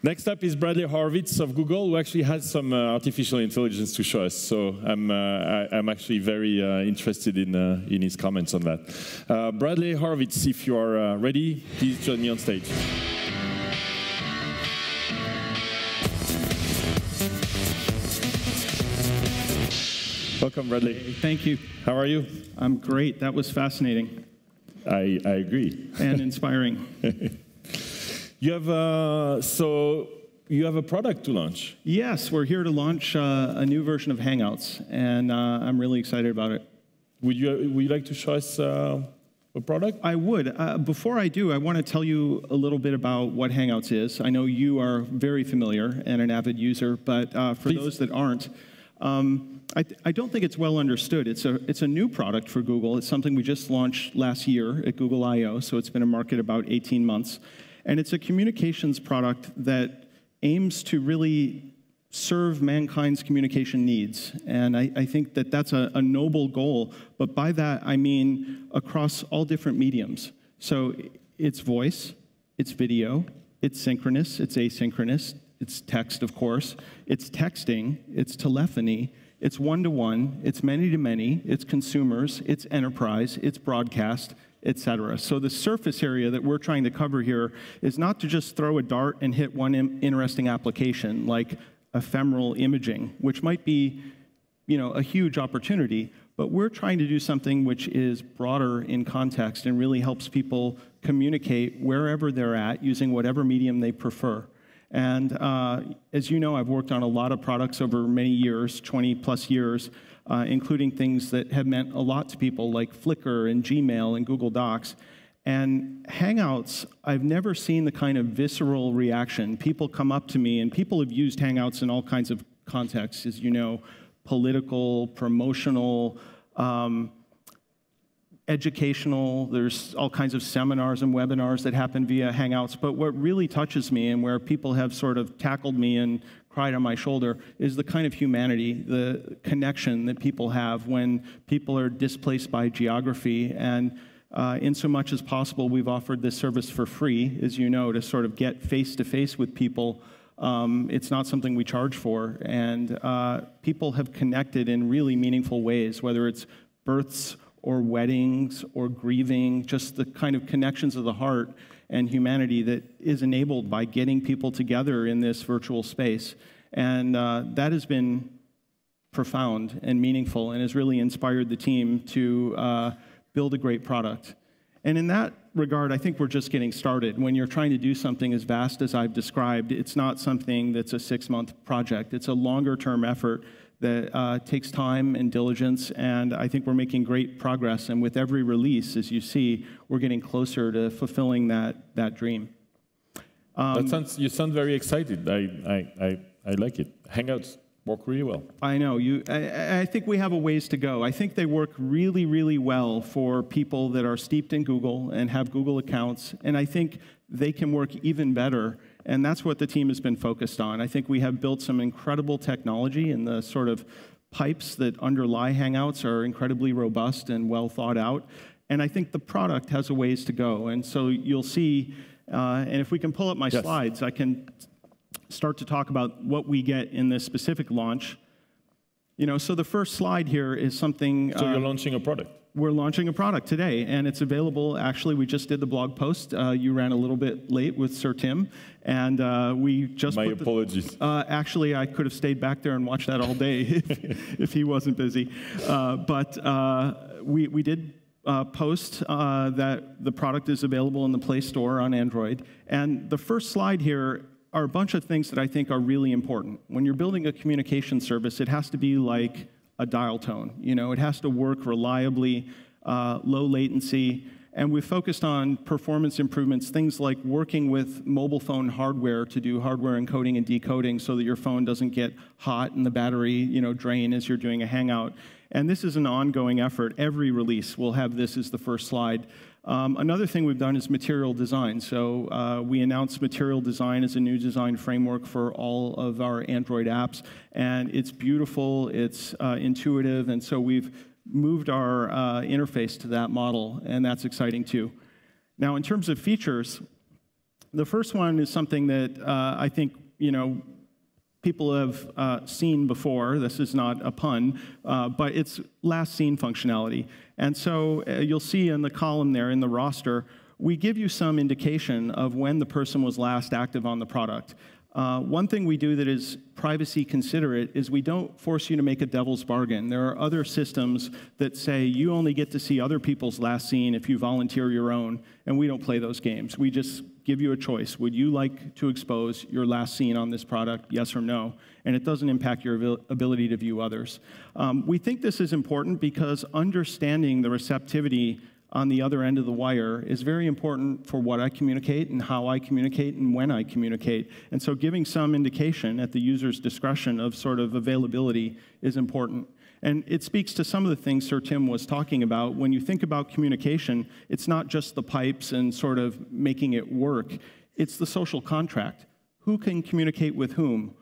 Next up is Bradley Horowitz of Google, who actually has some artificial intelligence to show us. So I'm actually very interested in his comments on that. Bradley Horowitz, if you are ready, please join me on stage. Welcome, Bradley. Hey, thank you. How are you? I'm great. That was fascinating. I agree. And inspiring. You have you have a product to launch. Yes, we're here to launch a new version of Hangouts, and I'm really excited about it. Would you like to show us a product? I would. Before I do, I want to tell you a little bit about what Hangouts is. I know you are very familiar and an avid user, but for those that aren't, I don't think it's well understood. It's a new product for Google. It's something we just launched last year at Google I/O, so it's been in market about 18 months. And it's a communications product that aims to really serve mankind's communication needs. And I think that that's a noble goal. But by that, I mean across all different mediums. So it's voice, it's video, it's synchronous, it's asynchronous, it's text, of course, it's texting, it's telephony, it's one-to-one, it's many-to-many, it's consumers, it's enterprise, it's broadcast, etc. So the surface area that we're trying to cover here is not to just throw a dart and hit one interesting application like ephemeral imaging, which might be, a huge opportunity, but we're trying to do something which is broader in context and really helps people communicate wherever they're at using whatever medium they prefer. And as you know, I've worked on a lot of products over many years, 20+ years, including things that have meant a lot to people like Flickr and Gmail and Google Docs. And Hangouts, I've never seen the kind of visceral reaction. People come up to me, and people have used Hangouts in all kinds of contexts, as you know, political, promotional, educational. There's all kinds of seminars and webinars that happen via Hangouts. But what really touches me and where people have sort of tackled me and cried on my shoulder is the kind of humanity, the connection that people have when people are displaced by geography. And in so much as possible, we've offered this service for free, as you know, to sort of get face-to-face with people. It's not something we charge for. And people have connected in really meaningful ways, whether it's births or weddings or grieving, just the kind of connections of the heart and humanity that is enabled by getting people together in this virtual space. And that has been profound and meaningful and has really inspired the team to build a great product. And in that regard, I think we're just getting started. When you're trying to do something as vast as I've described, it's not something that's a 6-month project. It's a longer-term effort that takes time and diligence, and I think we're making great progress. And with every release, as you see, we're getting closer to fulfilling that dream. You sound very excited. I like it. Hangouts work really well. I know. I think we have a ways to go. I think they work really, really well for people that are steeped in Google and have Google accounts, and I think they can work even better. And that's what the team has been focused on. I think we have built some incredible technology, and the sort of pipes that underlie Hangouts are incredibly robust and well thought out. And I think the product has a ways to go. And so you'll see, and if we can pull up my slides, I can start to talk about what we get in this specific launch. So the first slide here is something. So you're launching a product. We're launching a product today, and it's available. Actually, we just did the blog post. You ran a little bit late with Sir Tim, and we just My apologies. Actually, I could have stayed back there and watched that all day if he wasn't busy. But we did post that the product is available in the Play Store on Android. And the first slide here are a bunch of things that I think are really important. When you're building a communication service, it has to be like a dial tone. It has to work reliably, low latency, and we've focused on performance improvements, things like working with mobile phone hardware to do hardware encoding and decoding so that your phone doesn't get hot and the battery, drain as you're doing a Hangout. And this is an ongoing effort. Every release will have this as the first slide. Another thing we've done is material design. So we announced material design as a new design framework for all of our Android apps. And it's beautiful, it's intuitive, and so we've moved our interface to that model, and that's exciting too. Now, in terms of features, The first one is something that I think, people have seen before. This is not a pun, but it's last seen functionality. And so you'll see in the column there in the roster, we give you some indication of when the person was last active on the product. One thing we do that is privacy considerate is we don't force you to make a devil's bargain. There are other systems that say you only get to see other people's last seen if you volunteer your own, and we don't play those games. We just give you a choice. Would you like to expose your last seen on this product, yes or no? And it doesn't impact your ability to view others. We think this is important because understanding the receptivity on the other end of the wire is very important for what I communicate and how I communicate and when I communicate. And so giving some indication at the user's discretion of sort of availability is important. And it speaks to some of the things Sir Tim was talking about. When you think about communication, it's not just the pipes and sort of making it work. It's the social contract. Who can communicate with whom?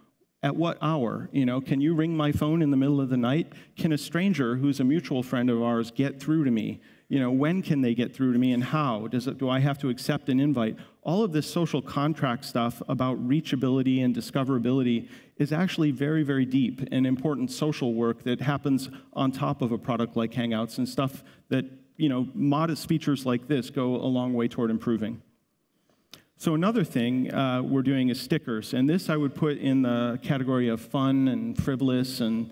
At what hour? Can you ring my phone in the middle of the night? Can a stranger who's a mutual friend of ours get through to me? When can they get through to me and how? Do I have to accept an invite? All of this social contract stuff about reachability and discoverability is actually very, very deep and important social work that happens on top of a product like Hangouts and stuff that, modest features like this go a long way toward improving. So another thing we're doing is stickers, and this I would put in the category of fun and frivolous, and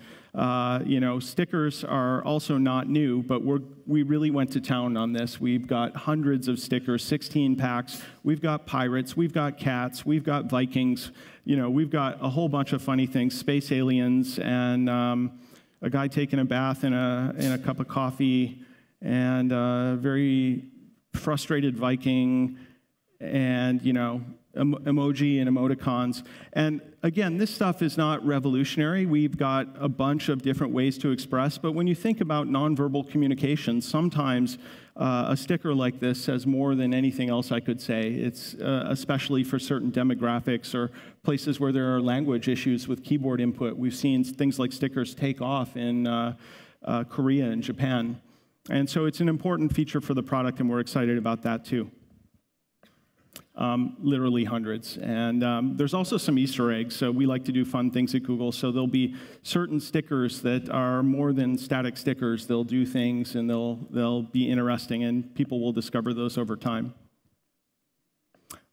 stickers are also not new, but we really went to town on this. We've got hundreds of stickers, 16 packs. We've got pirates, we've got cats, we've got Vikings. We've got a whole bunch of funny things, space aliens, and a guy taking a bath in a cup of coffee, and a very frustrated Viking, and emoji and emoticons. And again, this stuff is not revolutionary. We've got a bunch of different ways to express, but when you think about nonverbal communication, sometimes a sticker like this says more than anything else I could say. It's especially for certain demographics or places where there are language issues with keyboard input. We've seen things like stickers take off in Korea and Japan. And so it's an important feature for the product, and we're excited about that too. Literally hundreds. And there's also some Easter eggs. So we like to do fun things at Google. So there'll be certain stickers that are more than static stickers. They'll do things, and they'll be interesting, and people will discover those over time.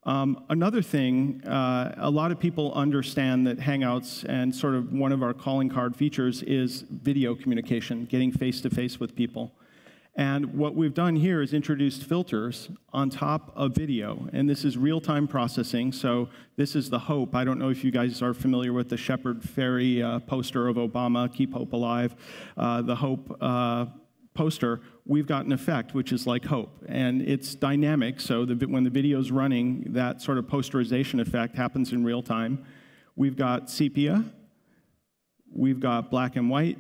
Another thing, a lot of people understand that Hangouts and sort of one of our calling card features is video communication, getting face-to-face with people. And what we've done here is introduced filters on top of video. And this is real-time processing. So this is the Hope. I don't know if you guys are familiar with the Shepard Fairey poster of Obama, Keep Hope Alive. The Hope poster, we've got an effect, which is like Hope. And it's dynamic. So when the video's running, that sort of posterization effect happens in real time. We've got sepia. We've got black and white.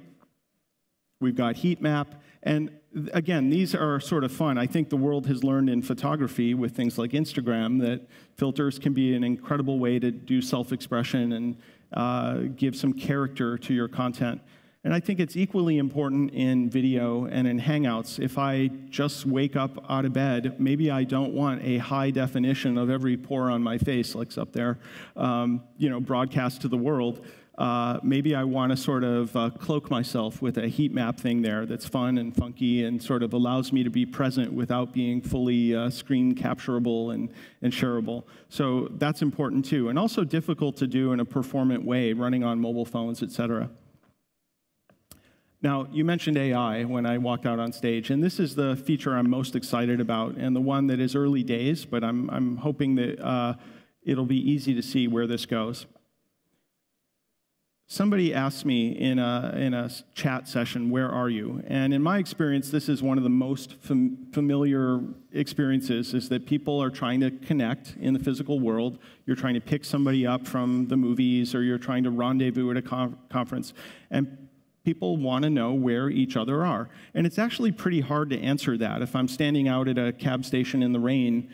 We've got heat map. And again, these are sort of fun. I think the world has learned in photography with things like Instagram that filters can be an incredible way to do self-expression and give some character to your content. And I think it's equally important in video and in Hangouts. If I just wake up out of bed, maybe I don't want a high definition of every pore on my face, like up there, broadcast to the world. Maybe I want to sort of cloak myself with a heat map thing there that's fun and funky and sort of allows me to be present without being fully screen capturable and shareable. So that's important too, and also difficult to do in a performant way, running on mobile phones, et cetera. Now, you mentioned AI when I walked out on stage, and this is the feature I'm most excited about, and the one that is early days, but I'm hoping that it'll be easy to see where this goes. Somebody asked me in a chat session, where are you? And in my experience, this is one of the most familiar experiences, is that people are trying to connect in the physical world. You're trying to pick somebody up from the movies, or you're trying to rendezvous at a conference. And people want to know where each other are. And it's actually pretty hard to answer that. If I'm standing out at a cab station in the rain,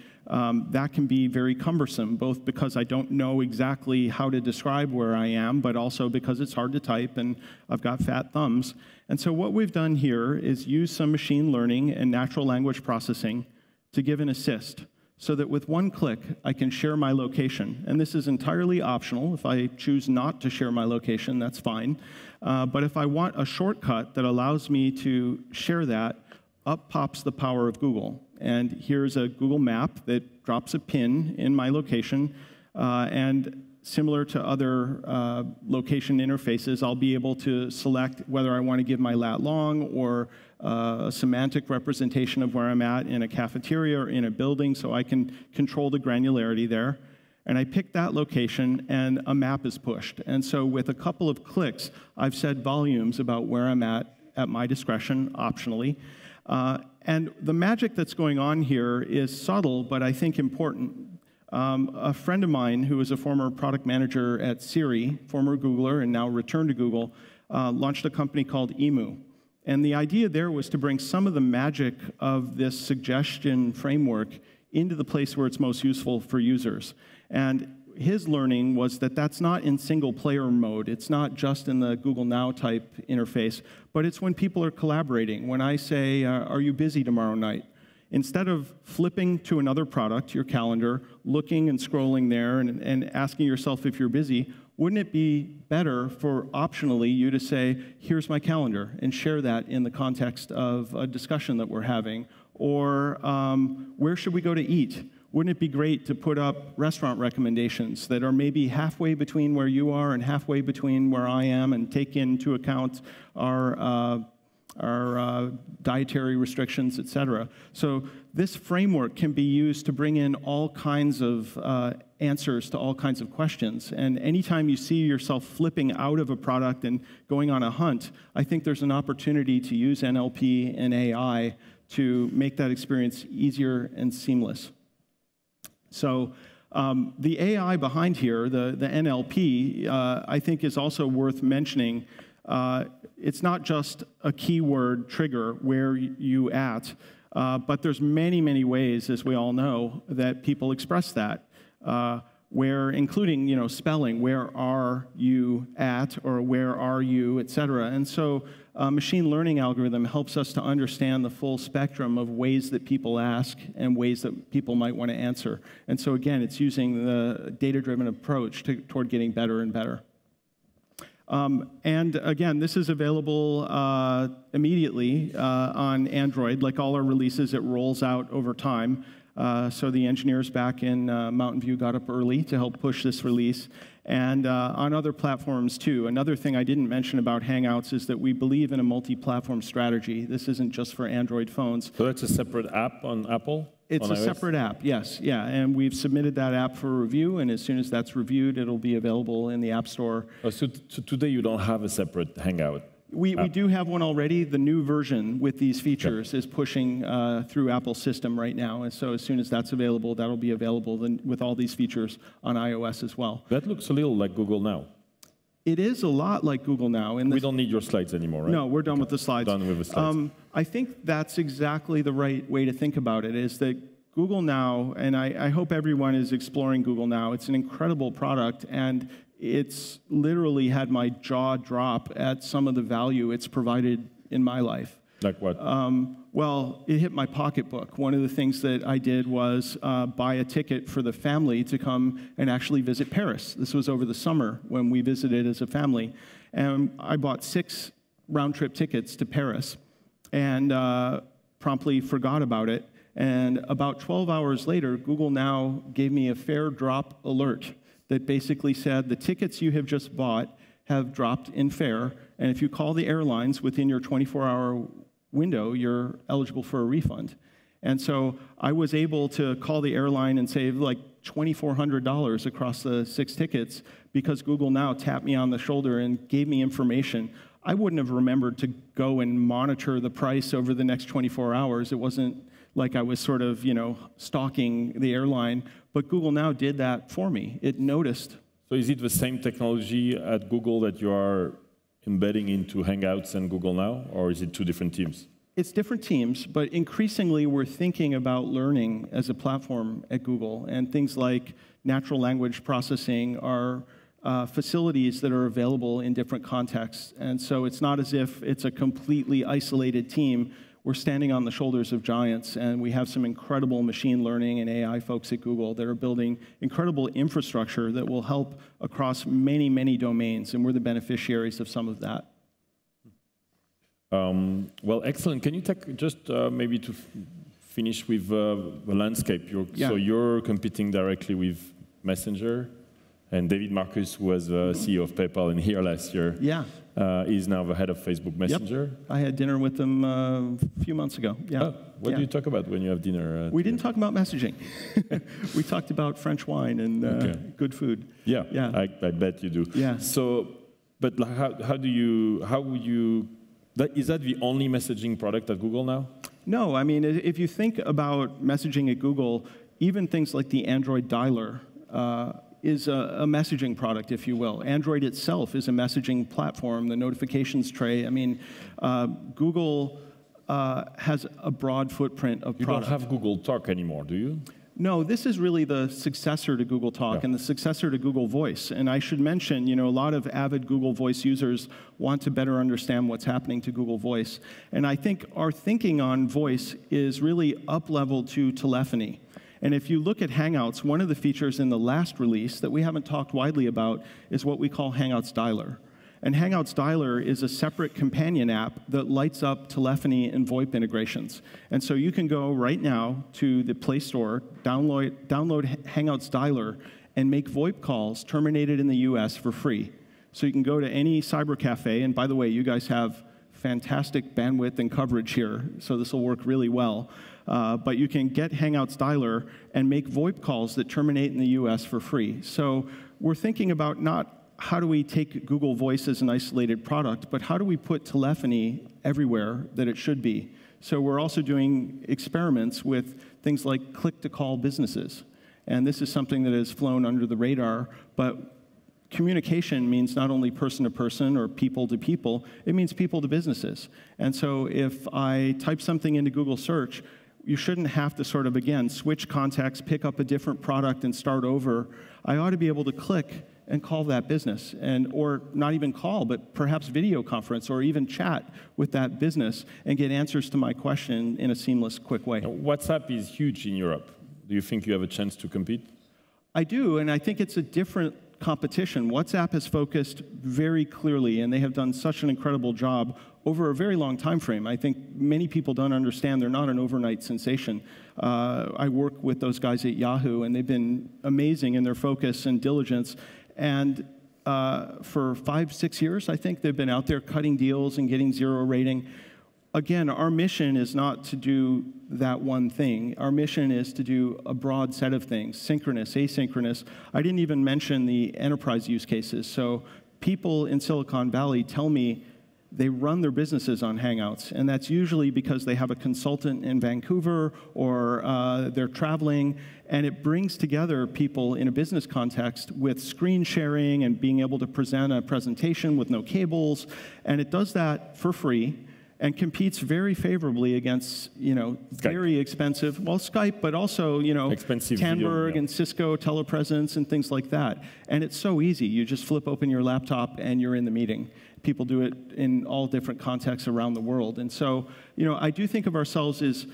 that can be very cumbersome, both because I don't know exactly how to describe where I am, but also because it's hard to type and I've got fat thumbs. And so what we've done here is use some machine learning and natural language processing to give an assist. so that with one click, I can share my location. And this is entirely optional. If I choose not to share my location, that's fine. But if I want a shortcut that allows me to share that, up pops the power of Google. And here's a Google map that drops a pin in my location. And similar to other location interfaces, I'll be able to select whether I want to give my lat long or a semantic representation of where I'm at in a cafeteria or in a building, so I can control the granularity there. And I pick that location, and a map is pushed. And so with a couple of clicks, I've set volumes about where I'm at my discretion, optionally. And the magic that's going on here is subtle, but I think important. A friend of mine who was a former product manager at Siri, former Googler and now returned to Google, launched a company called Emu. And the idea there was to bring some of the magic of this suggestion framework into the place where it's most useful for users. And his learning was that that's not in single-player mode. It's not just in the Google Now type interface, but it's when people are collaborating. When I say, are you busy tomorrow night? Instead of flipping to another product, your calendar, looking and scrolling there and asking yourself if you're busy, wouldn't it be better for optionally you to say, here's my calendar, and share that in the context of a discussion that we're having? Or where should we go to eat? Wouldn't it be great to put up restaurant recommendations that are maybe halfway between where you are and halfway between where I am, and take into account our dietary restrictions, et cetera? So this framework can be used to bring in all kinds of answers to all kinds of questions. And anytime you see yourself flipping out of a product and going on a hunt, I think there's an opportunity to use NLP and AI to make that experience easier and seamless. So the AI behind here, the NLP, I think is also worth mentioning. It's not just a keyword trigger where you at, but there's many, many ways, as we all know, that people express that, where including spelling, where are you at, or where are you, et cetera. And so a machine learning algorithm helps us to understand the full spectrum of ways that people ask and ways that people might want to answer. And so again, it's using the data-driven approach toward getting better and better. And again, this is available immediately on Android. Like all our releases, it rolls out over time. So the engineers back in Mountain View got up early to help push this release. And on other platforms, too. Another thing I didn't mention about Hangouts is that we believe in a multi-platform strategy. This isn't just for Android phones. So that's a separate app on Apple? It's a separate app, yes. Yeah, and we've submitted that app for review, and as soon as that's reviewed, it'll be available in the App Store. Oh, so today you don't have a separate Hangout? We do have one already. The new version with these features is pushing through Apple's system right now. And so as soon as that's available, that'll be available with all these features on iOS as well. That looks a little like Google Now. It is a lot like Google Now. We don't need your slides anymore, right? No, we're done with the slides. Done with the slides. I think that's exactly the right way to think about it, is that Google Now, and I hope everyone is exploring Google Now. It's an incredible product, and it's literally had my jaw drop at some of the value it's provided in my life. Like what? Well, it hit my pocketbook. One of the things that I did was buy a ticket for the family to come and actually visit Paris. This was over the summer when we visited as a family. And I bought 6 round-trip tickets to Paris and promptly forgot about it. And about 12 hours later, Google Now gave me a fare drop alert that basically said the tickets you have just bought have dropped in fare, and if you call the airlines within your 24-hour window, you're eligible for a refund. And so I was able to call the airline and save like $2,400 across the 6 tickets because Google Now tapped me on the shoulder and gave me information. I wouldn't have remembered to go and monitor the price over the next 24 hours. It wasn't like I was sort of, stalking the airline, but Google Now did that for me. It noticed. So is it the same technology at Google that you are embedding into Hangouts and Google Now, or is it 2 different teams? It's different teams, but increasingly we're thinking about learning as a platform at Google, and things like natural language processing are facilities that are available in different contexts. And so it's not as if it's a completely isolated team. we're standing on the shoulders of giants, and we have some incredible machine learning and AI folks at Google that are building incredible infrastructure that will help across many, many domains, and we're the beneficiaries of some of that. Well, excellent. Can you take just maybe to finish with the landscape? So you're competing directly with Messenger, and David Marcus, who was the CEO of PayPal and here last year, is now the head of Facebook Messenger. Yep. I had dinner with them a few months ago. Yeah. Oh, what do you talk about when you have dinner? We didn't talk about messaging. We talked about French wine and good food. Yeah, I bet you do. Yeah. So, but is that the only messaging product at Google now? No, I mean, if you think about messaging at Google, even things like the Android dialer is a messaging product, if you will. Android itself is a messaging platform, the notifications tray. I mean, Google has a broad footprint of product. You don't have Google Talk anymore, do you? No, this is really the successor to Google Talk and the successor to Google Voice. And I should mention, you know, a lot of avid Google Voice users want to better understand what's happening to Google Voice. And I think our thinking on voice is really up-leveled to telephony. And if you look at Hangouts, one of the features in the last release that we haven't talked widely about is what we call Hangouts Dialer. And Hangouts Dialer is a separate companion app that lights up telephony and VoIP integrations. And so you can go right now to the Play Store, download Hangouts Dialer, and make VoIP calls terminated in the US for free. So you can go to any cyber cafe, and by the way, you guys have fantastic bandwidth and coverage here, so this will work really well. But you can get Hangouts Dialer and make VoIP calls that terminate in the US for free. So we're thinking about not how do we take Google Voice as an isolated product, but how do we put telephony everywhere that it should be? So we're also doing experiments with things like click-to-call businesses. And this is something that has flown under the radar, but communication means not only person-to-person or people-to-people, it means people-to-businesses. And so if I type something into Google Search, you shouldn't have to sort of, again, switch contexts, pick up a different product, and start over. I ought to be able to click and call that business, or not even call, but perhaps video conference or even chat with that business and get answers to my question in a seamless, quick way. WhatsApp is huge in Europe. Do you think you have a chance to compete? I do, and I think it's a different competition. WhatsApp has focused very clearly, and they have done such an incredible job over a very long time frame. I think many people don't understand they're not an overnight sensation. I work with those guys at Yahoo, and they've been amazing in their focus and diligence. And for 5-6 years, I think they've been out there cutting deals and getting 0 rating. Again, our mission is not to do that one thing. Our mission is to do a broad set of things, synchronous, asynchronous. I didn't even mention the enterprise use cases. So people in Silicon Valley tell me they run their businesses on Hangouts, and that's usually because they have a consultant in Vancouver or they're traveling, and it brings together people in a business context with screen sharing and being able to present a presentation with no cables, and it does that for free and competes very favorably against, you know, very expensive, well, Skype, but also, you know, Tandberg and Cisco telepresence and things like that. And it's so easy. You just flip open your laptop and you're in the meeting. People do it in all different contexts around the world. And so, you know, I do think of ourselves as,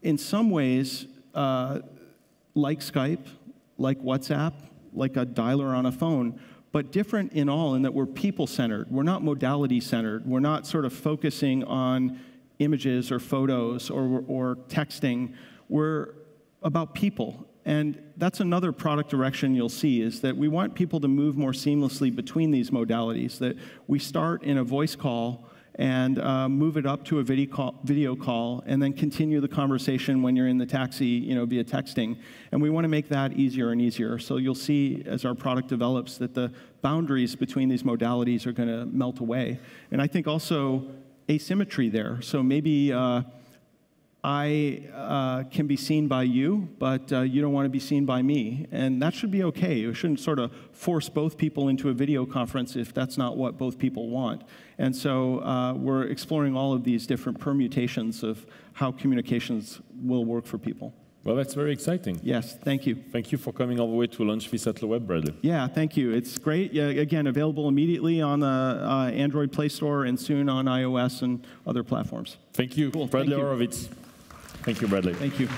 in some ways, like Skype, like WhatsApp, like a dialer on a phone, but different in all in that we're people-centered. We're not modality-centered. We're not sort of focusing on images or photos or texting. We're about people. And that's another product direction you'll see, is that we want people to move more seamlessly between these modalities, that we start in a voice call and move it up to a video call, and then continue the conversation when you're in the taxi, you know, via texting. And we want to make that easier and easier. So you'll see as our product develops that the boundaries between these modalities are going to melt away. And I think also asymmetry there. So maybe I can be seen by you, but you don't want to be seen by me. And that should be okay. We shouldn't sort of force both people into a video conference if that's not what both people want. And so we're exploring all of these different permutations of how communications will work for people. Well, that's very exciting. Yes, thank you. Thank you for coming all the way to launch this at LeWeb', Bradley. Yeah, thank you. It's great. Yeah, again, available immediately on the Android Play Store and soon on iOS and other platforms. Thank you, Cool. Bradley Thank you. Horowitz. Thank you, Bradley. Thank you.